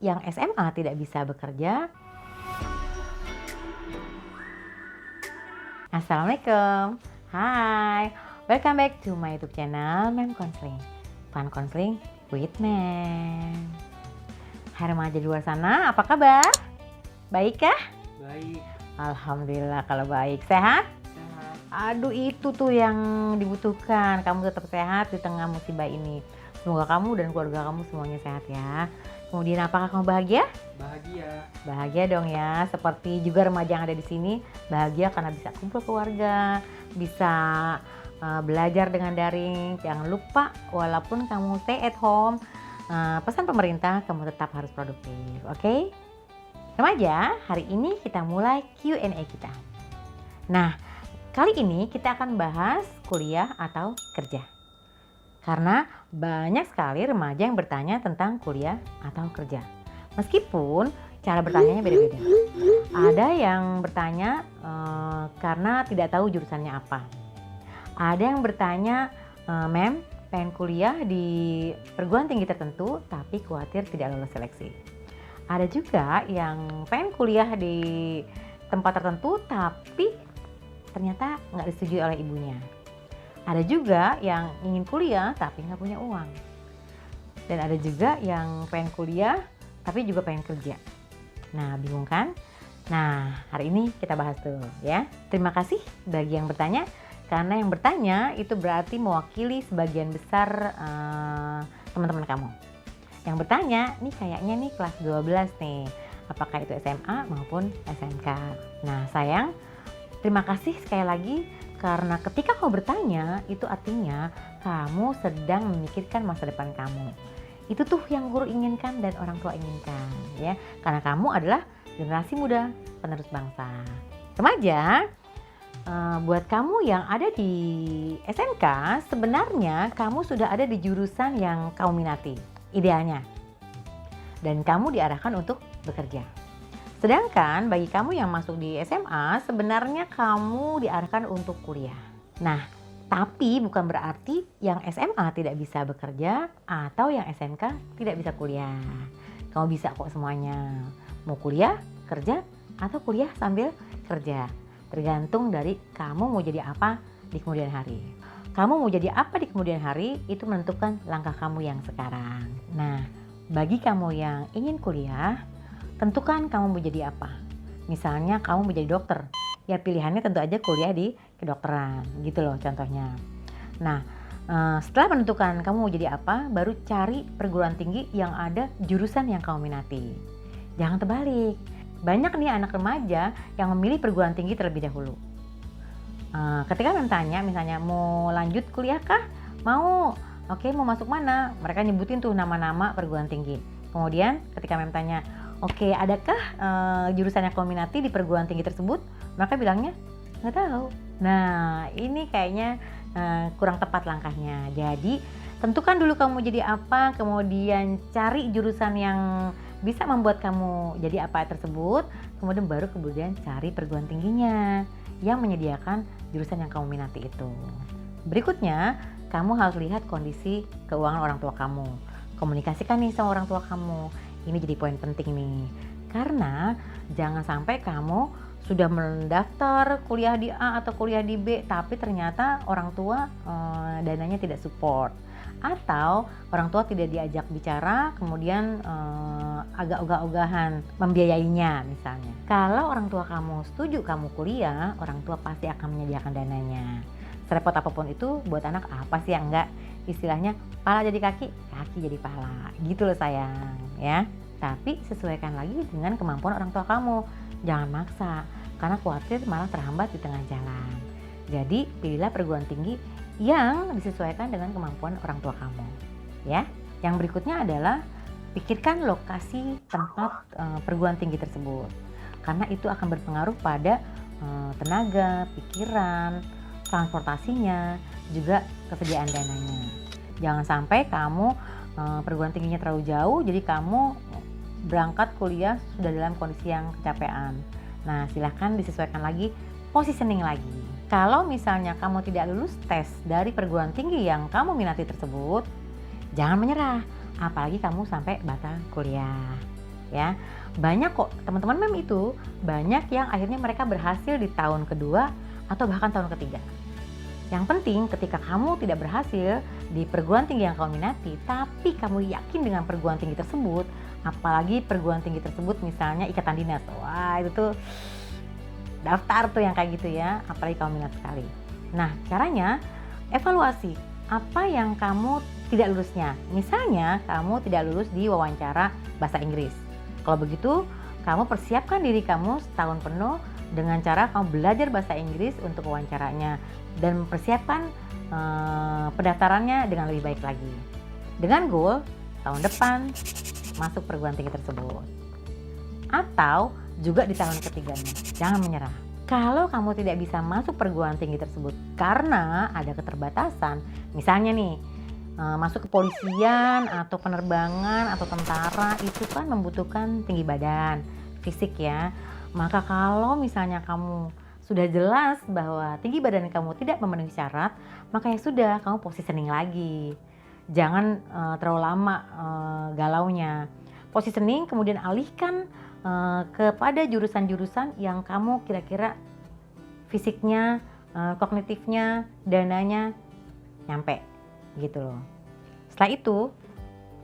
yang SMA tidak bisa bekerja? Assalamualaikum. Hai, welcome back to my YouTube channel Mem Counseling. Fun Counseling with Mem. Hai remaja di luar sana, apa kabar? Baik kah? Baik. Alhamdulillah kalau baik. Sehat? Sehat. Aduh, itu tuh yang dibutuhkan. Kamu tetap sehat di tengah musibah ini. Semoga kamu dan keluarga kamu semuanya sehat ya. Kemudian apakah kamu bahagia? Bahagia. Bahagia dong ya, seperti juga remaja yang ada di sini, bahagia karena bisa kumpul keluarga, bisa belajar dengan daring. Jangan lupa walaupun kamu stay at home, pesan pemerintah kamu tetap harus produktif, oke? Remaja, hari ini kita mulai Q&A kita. Nah, kali ini kita akan bahas kuliah atau kerja. Karena banyak sekali remaja yang bertanya tentang kuliah atau kerja. Meskipun cara bertanyanya beda-beda. Ada yang bertanya karena tidak tahu jurusannya apa. Ada yang bertanya, Mem, pengen kuliah di perguruan tinggi tertentu tapi khawatir tidak lolos seleksi. Ada juga yang pengen kuliah di tempat tertentu tapi ternyata nggak disetujui oleh ibunya. Ada juga yang ingin kuliah tapi nggak punya uang. Dan ada juga yang pengen kuliah tapi juga pengen kerja. Nah, bingung kan? Nah, hari ini kita bahas tuh ya. Terima kasih bagi yang bertanya, karena yang bertanya itu berarti mewakili sebagian besar teman-teman kamu. Yang bertanya, nih kayaknya nih kelas 12 nih, apakah itu SMA maupun SMK. Nah sayang, terima kasih sekali lagi, karena ketika kau bertanya, itu artinya kamu sedang memikirkan masa depan kamu. Itu tuh yang guru inginkan dan orang tua inginkan ya. Karena kamu adalah generasi muda, penerus bangsa. Remaja, buat kamu yang ada di SMK, sebenarnya kamu sudah ada di jurusan yang kamu minati, idealnya. Dan kamu diarahkan untuk bekerja. Sedangkan bagi kamu yang masuk di SMA, sebenarnya kamu diarahkan untuk kuliah. Nah, tapi bukan berarti yang SMA tidak bisa bekerja atau yang SMK tidak bisa kuliah. Kamu bisa kok semuanya. Mau kuliah, kerja, atau kuliah sambil kerja. Tergantung dari kamu mau jadi apa di kemudian hari. Kamu mau jadi apa di kemudian hari itu menentukan langkah kamu yang sekarang. Nah, bagi kamu yang ingin kuliah, tentukan kamu mau jadi apa. Misalnya kamu mau jadi dokter, ya pilihannya tentu aja kuliah di kedokteran, gitu loh contohnya. Nah, setelah menentukan kamu mau jadi apa, baru cari perguruan tinggi yang ada jurusan yang kamu minati. Jangan terbalik. Banyak nih anak remaja yang memilih perguruan tinggi terlebih dahulu. Ketika bertanya, misalnya mau lanjut kuliah kah? Mau. Oke, mau masuk mana? Mereka nyebutin tuh nama-nama perguruan tinggi. Kemudian ketika Mem tanya, oke, adakah jurusan yang kamu minati di perguruan tinggi tersebut? Mereka bilangnya, nggak tahu. Nah, ini kayaknya kurang tepat langkahnya. Jadi, tentukan dulu kamu jadi apa, kemudian cari jurusan yang bisa membuat kamu jadi apa tersebut, kemudian cari perguruan tingginya yang menyediakan jurusan yang kamu minati itu. Berikutnya, kamu harus lihat kondisi keuangan orang tua kamu. Komunikasikan nih sama orang tua kamu. Ini jadi poin penting nih. Karena jangan sampai kamu sudah mendaftar kuliah di A atau kuliah di B, tapi ternyata orang tua dananya tidak support. Atau orang tua tidak diajak bicara, kemudian agak ogah-ogahan membiayainya misalnya. Kalau orang tua kamu setuju kamu kuliah, orang tua pasti akan menyediakan dananya. Serepot apapun itu buat anak apa sih yang enggak, istilahnya pala jadi kaki, kaki jadi pala, gitu loh sayang ya. Tapi sesuaikan lagi dengan kemampuan orang tua kamu, jangan maksa karena khawatir malah terhambat di tengah jalan. Jadi pilihlah perguruan tinggi yang disesuaikan dengan kemampuan orang tua kamu ya. Yang berikutnya adalah pikirkan lokasi tempat perguruan tinggi tersebut, karena itu akan berpengaruh pada tenaga, pikiran, transportasinya, juga kesediaan dananya. Jangan sampai kamu perguruan tingginya terlalu jauh, jadi kamu berangkat kuliah sudah dalam kondisi yang kecapean. Nah, silahkan disesuaikan lagi, positioning lagi. Kalau misalnya kamu tidak lulus tes dari perguruan tinggi yang kamu minati tersebut, jangan menyerah, apalagi kamu sampai batal kuliah. ya. Banyak kok teman-teman mem itu, banyak yang akhirnya mereka berhasil di tahun kedua atau bahkan tahun ketiga. Yang penting ketika kamu tidak berhasil di perguruan tinggi yang kamu minati, tapi kamu yakin dengan perguruan tinggi tersebut, apalagi perguruan tinggi tersebut misalnya ikatan dinas, wah itu tuh daftar tuh yang kayak gitu ya, apalagi kamu minat sekali. Nah caranya evaluasi apa yang kamu tidak lulusnya. Misalnya kamu tidak lulus di wawancara bahasa Inggris. Kalau begitu kamu persiapkan diri kamu setahun penuh dengan cara kamu belajar bahasa Inggris untuk wawancaranya dan mempersiapkan pendaftarannya dengan lebih baik lagi. Dengan goal tahun depan masuk perguruan tinggi tersebut. Atau juga di tahun ketiganya, jangan menyerah. Kalau kamu tidak bisa masuk perguruan tinggi tersebut karena ada keterbatasan, misalnya nih masuk kepolisian atau penerbangan atau tentara, itu kan membutuhkan tinggi badan, fisik ya. Maka kalau misalnya kamu sudah jelas bahwa tinggi badan kamu tidak memenuhi syarat, maka ya sudah, kamu positioning lagi. Jangan terlalu lama galaunya. Positioning kemudian alihkan kepada jurusan-jurusan yang kamu kira-kira fisiknya, kognitifnya, dananya nyampe gitu loh. Setelah itu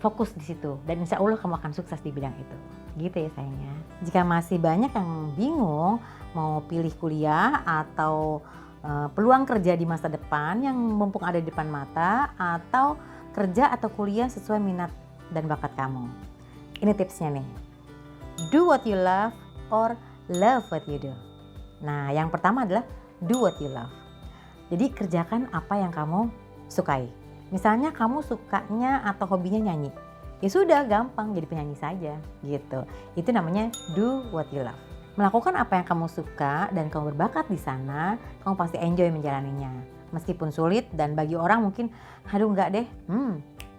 fokus di situ dan insya Allah kamu akan sukses di bidang itu. Gitu ya sayangnya. Jika masih banyak yang bingung mau pilih kuliah atau peluang kerja di masa depan yang mumpung ada di depan mata, atau kerja atau kuliah sesuai minat dan bakat kamu, ini tipsnya nih. Do what you love or love what you do. Nah yang pertama adalah do what you love. Jadi kerjakan apa yang kamu sukai. Misalnya kamu sukanya atau hobinya nyanyi, ya sudah, gampang jadi penyanyi saja gitu. Itu namanya do what you love. Melakukan apa yang kamu suka dan kamu berbakat di sana, kamu pasti enjoy menjalaninya. Meskipun sulit dan bagi orang mungkin, aduh enggak deh,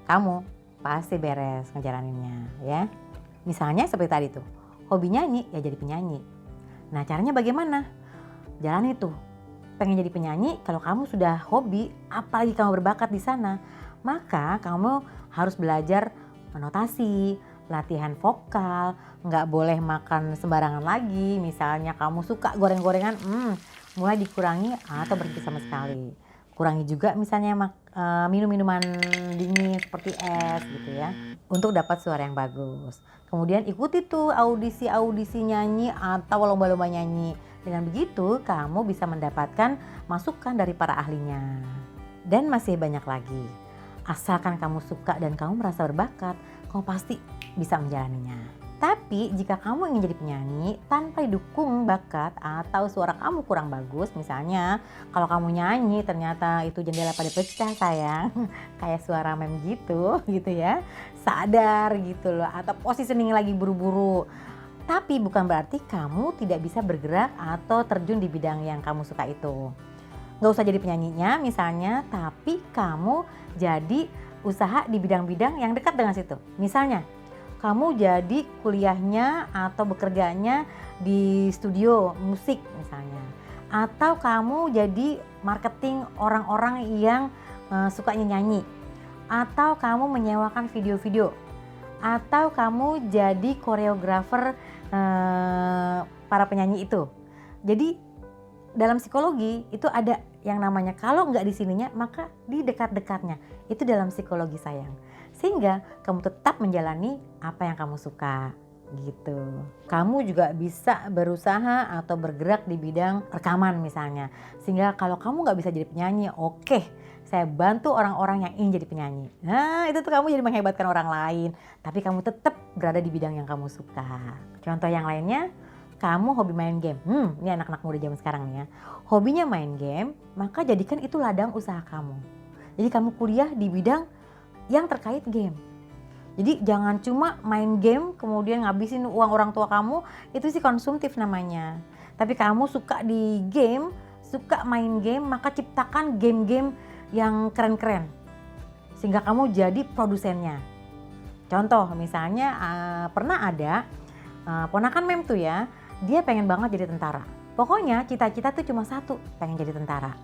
kamu pasti beres ngejalaninnya ya. Misalnya seperti tadi tuh, hobi nyanyi ya jadi penyanyi. Nah caranya bagaimana? Jalan itu. Pengen jadi penyanyi, kalau kamu sudah hobi, apalagi kamu berbakat di sana, maka kamu harus belajar notasi, latihan vokal, nggak boleh makan sembarangan lagi. Misalnya kamu suka goreng-gorengan, mulai dikurangi atau berhenti sama sekali. Kurangi juga misalnya minum-minuman dingin seperti es gitu ya, untuk dapat suara yang bagus. Kemudian ikuti tuh audisi nyanyi atau lomba-lomba nyanyi. Dengan begitu kamu bisa mendapatkan masukan dari para ahlinya. Dan masih banyak lagi. Asalkan kamu suka dan kamu merasa berbakat, kamu pasti bisa menjalaninya. Tapi jika kamu ingin jadi penyanyi tanpa didukung bakat atau suara kamu kurang bagus, misalnya kalau kamu nyanyi ternyata itu jendela pada pecah sayang, kayak suara mem gitu ya, sadar gitu loh, atau positioning lagi buru-buru. Tapi bukan berarti kamu tidak bisa bergerak atau terjun di bidang yang kamu suka itu. Gak usah jadi penyanyinya misalnya, tapi kamu jadi usaha di bidang-bidang yang dekat dengan situ. Misalnya, kamu jadi kuliahnya atau bekerjanya di studio musik misalnya. Atau kamu jadi marketing orang-orang yang sukanya nyanyi. Atau kamu menyewakan video-video. Atau kamu jadi koreografer para penyanyi itu. Jadi dalam psikologi itu ada yang namanya kalau nggak di sininya maka di dekat-dekatnya. Itu dalam psikologi sayang. Sehingga kamu tetap menjalani apa yang kamu suka gitu. Kamu juga bisa berusaha atau bergerak di bidang rekaman misalnya. Sehingga kalau kamu nggak bisa jadi penyanyi, oke, saya bantu orang-orang yang ingin jadi penyanyi. Nah itu tuh kamu jadi menghebatkan orang lain. Tapi kamu tetap berada di bidang yang kamu suka. Contoh yang lainnya, kamu hobi main game. Ini anak-anak muda zaman sekarang nih ya. Hobinya main game, maka jadikan itu ladang usaha kamu. Jadi kamu kuliah di bidang yang terkait game. Jadi jangan cuma main game kemudian ngabisin uang orang tua kamu, itu sih konsumtif namanya. Tapi kamu suka di game, suka main game, maka ciptakan game-game yang keren-keren. Sehingga kamu jadi produsennya. Contoh misalnya pernah ada ponakan mem tuh ya, dia pengen banget jadi tentara. Pokoknya cita-cita tuh cuma satu, pengen jadi tentara.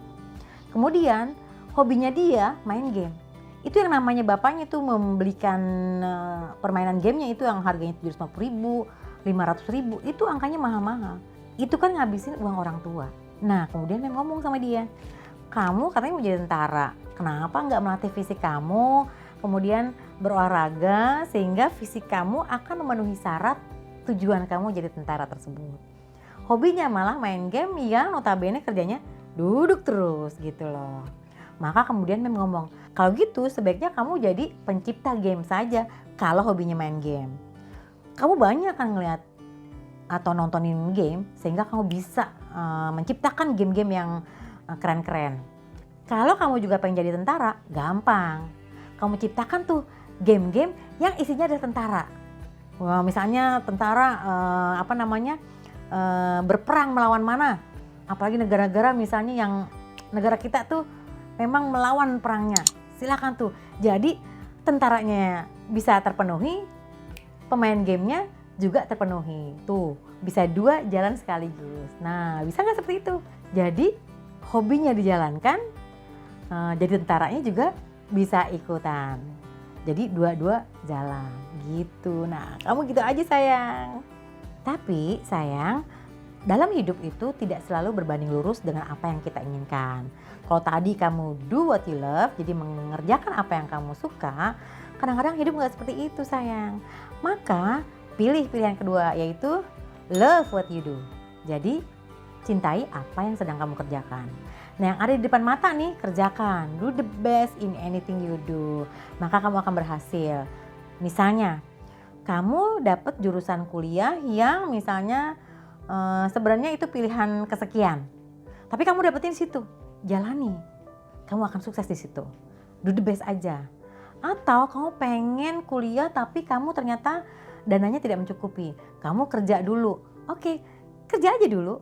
Kemudian hobinya dia main game. Itu yang namanya bapaknya tuh membelikan permainan gamenya itu yang harganya 750.000, 500.000, itu angkanya mahal-mahal. Itu kan ngabisin uang orang tua. Nah kemudian Mem ngomong sama dia, kamu katanya mau jadi tentara, kenapa nggak melatih fisik kamu, kemudian berolahraga sehingga fisik kamu akan memenuhi syarat tujuan kamu jadi tentara tersebut. Hobinya malah main game yang notabene kerjanya duduk terus gitu loh. Maka kemudian Mem ngomong, kalau gitu sebaiknya kamu jadi pencipta game saja kalau hobinya main game. Kamu banyak kan ngeliat atau nontonin game sehingga kamu bisa menciptakan game-game yang keren-keren. Kalau kamu juga pengen jadi tentara, gampang. Kamu ciptakan tuh game-game yang isinya adalah tentara. Wah, misalnya tentara berperang melawan mana? Apalagi negara-negara misalnya yang negara kita tuh memang melawan perangnya. Silakan tuh. Jadi tentaranya bisa terpenuhi, pemain gamenya juga terpenuhi. Tuh, bisa 2 jalan sekaligus. Nah, bisa nggak seperti itu? Jadi hobinya dijalankan, jadi tentaranya juga bisa ikutan. Jadi 2-2 jalan gitu. Nah, kamu gitu aja sayang. Tapi sayang, dalam hidup itu tidak selalu berbanding lurus dengan apa yang kita inginkan. Kalau tadi kamu do what you love, jadi mengerjakan apa yang kamu suka, kadang-kadang hidup nggak seperti itu sayang. Maka pilih pilihan kedua, yaitu love what you do. Jadi cintai apa yang sedang kamu kerjakan. Nah yang ada di depan mata nih, kerjakan. Do the best in anything you do. Maka kamu akan berhasil. Misalnya, kamu dapat jurusan kuliah yang misalnya sebenarnya itu pilihan kesekian. Tapi kamu dapetin di situ, jalani. Kamu akan sukses di situ. Do the best aja. Atau kamu pengen kuliah tapi kamu ternyata dananya tidak mencukupi. Kamu kerja dulu. Oke, kerja aja dulu.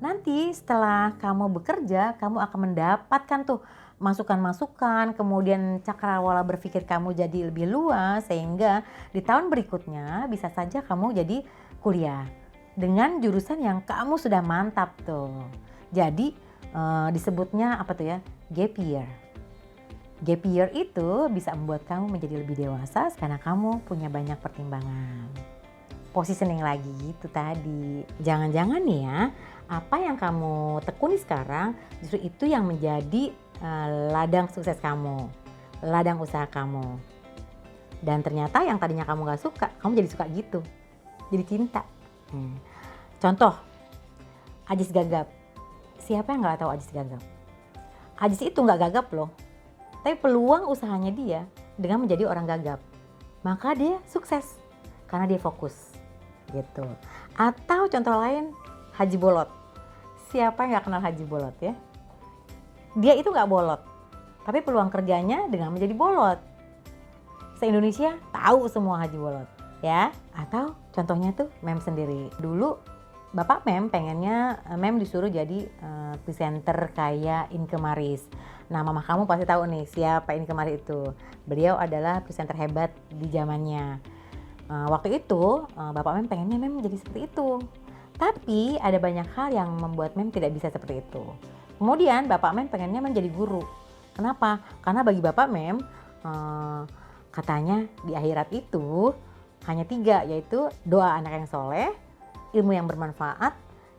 Nanti setelah kamu bekerja, kamu akan mendapatkan tuh masukan-masukan, kemudian cakrawala berpikir kamu jadi lebih luas sehingga di tahun berikutnya bisa saja kamu jadi kuliah dengan jurusan yang kamu sudah mantap tuh. Jadi disebutnya apa tuh ya? Gap year. Gap year itu bisa membuat kamu menjadi lebih dewasa karena kamu punya banyak pertimbangan. Positioning lagi itu tadi. Jangan-jangan nih ya, apa yang kamu tekuni sekarang justru itu yang menjadi ladang sukses kamu, ladang usaha kamu. Dan ternyata yang tadinya kamu gak suka, kamu jadi suka gitu, jadi cinta. Contoh, Ajis Gagap. Siapa yang gak tahu Ajis Gagap? Ajis itu gak gagap loh, tapi peluang usahanya dia dengan menjadi orang gagap. Maka dia sukses karena dia fokus gitu. Atau contoh lain, Haji Bolot. Siapa yang gak kenal Haji Bolot ya? Dia itu gak bolot, tapi peluang kerjanya dengan menjadi bolot. Se-Indonesia tahu semua Haji Bolot ya. Atau contohnya tuh Mem sendiri. Dulu Bapak Mem pengennya Mem disuruh jadi presenter kayak Inke Maris. Nah mama kamu pasti tahu nih siapa Inke Maris itu. Beliau adalah presenter hebat di zamannya. Waktu itu Bapak Mem pengennya Mem jadi seperti itu. Tapi ada banyak hal yang membuat Mem tidak bisa seperti itu. Kemudian Bapak Mem pengennya menjadi guru. Kenapa? Karena bagi Bapak Mem katanya di akhirat itu hanya 3, yaitu doa anak yang soleh, ilmu yang bermanfaat,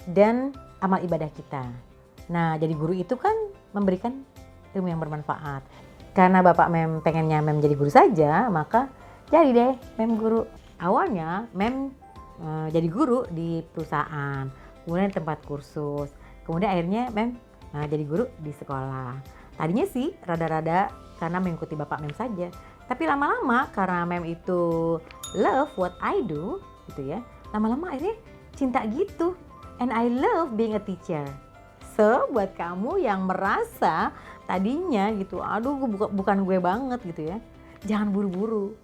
dan amal ibadah kita. Nah jadi guru itu kan memberikan ilmu yang bermanfaat. Karena Bapak Mem pengennya Mem jadi guru saja, maka jadi deh Mem guru. Awalnya Mem jadi guru di perusahaan, kemudian tempat kursus, kemudian akhirnya Mem jadi guru di sekolah. Tadinya sih rada-rada karena mengikuti Bapak Mem saja, tapi lama-lama karena Mem itu love what I do gitu ya, lama-lama akhirnya cinta gitu. And I love being a teacher. So buat kamu yang merasa tadinya gitu, aduh bukan gue banget gitu ya, jangan buru-buru.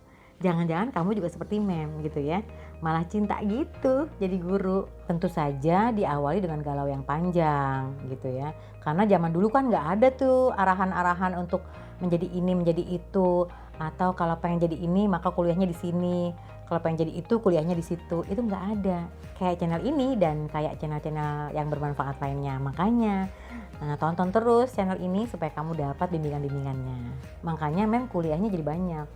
Jangan-jangan kamu juga seperti Mem gitu ya, malah cinta gitu jadi guru. Tentu saja diawali dengan galau yang panjang gitu ya, karena zaman dulu kan nggak ada tuh arahan-arahan untuk menjadi ini menjadi itu, atau kalau pengen jadi ini maka kuliahnya di sini, kalau pengen jadi itu kuliahnya di situ. Itu nggak ada kayak channel ini dan kayak channel-channel yang bermanfaat lainnya. Makanya Nah, tonton terus channel ini supaya kamu dapat bimbingan-bimbingannya. Makanya Mem kuliahnya jadi banyak.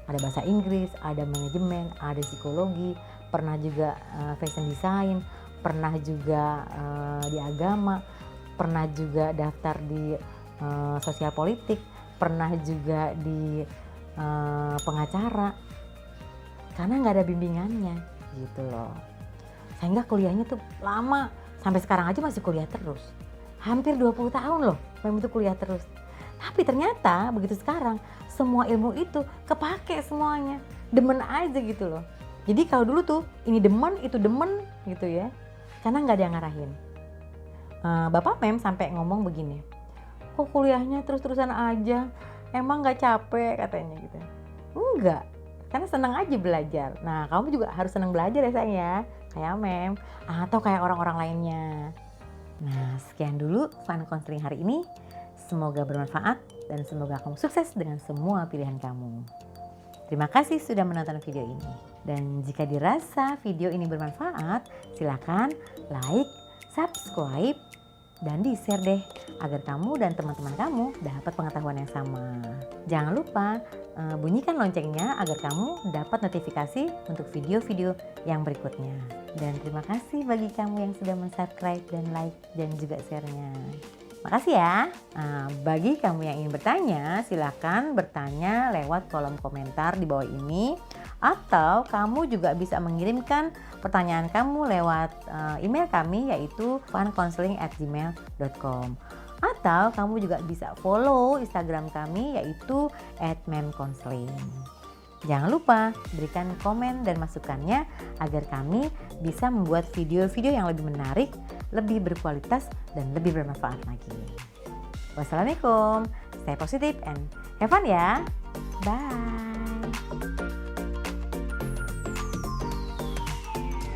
Ada bahasa Inggris, ada manajemen, ada psikologi, pernah juga fashion design, pernah juga di agama, pernah juga daftar di sosial politik, pernah juga di pengacara. Karena nggak ada bimbingannya gitu loh. Sehingga kuliahnya tuh lama, sampai sekarang aja masih kuliah terus. Hampir 20 tahun loh Mem itu kuliah terus. Tapi ternyata begitu sekarang semua ilmu itu kepake semuanya. Demen aja gitu loh. Jadi kalau dulu tuh ini demen, itu demen gitu ya. Karena nggak ada yang ngarahin. Bapak Mem sampai ngomong begini, kok kuliahnya terus-terusan aja, emang nggak capek katanya gitu. Enggak, karena senang aja belajar. Nah kamu juga harus senang belajar ya sayang ya, kayak Mem atau kayak orang-orang lainnya. Nah sekian dulu Fun Counseling hari ini. Semoga bermanfaat dan semoga kamu sukses dengan semua pilihan kamu. Terima kasih sudah menonton video ini. Dan jika dirasa video ini bermanfaat, silakan like, subscribe, dan di-share deh agar kamu dan teman-teman kamu dapat pengetahuan yang sama. Jangan lupa bunyikan loncengnya agar kamu dapat notifikasi untuk video-video yang berikutnya. Dan terima kasih bagi kamu yang sudah subscribe dan like dan juga share-nya. Makasih ya. Bagi kamu yang ingin bertanya, silakan bertanya lewat kolom komentar di bawah ini. Atau kamu juga bisa mengirimkan pertanyaan kamu lewat email kami yaitu funcounseling@gmail.com. Atau kamu juga bisa follow Instagram kami yaitu @memcounseling. Jangan lupa berikan komen dan masukannya agar kami bisa membuat video-video yang lebih menarik, lebih berkualitas, dan lebih bermanfaat lagi. Wassalamualaikum, stay positive and have fun ya. Bye.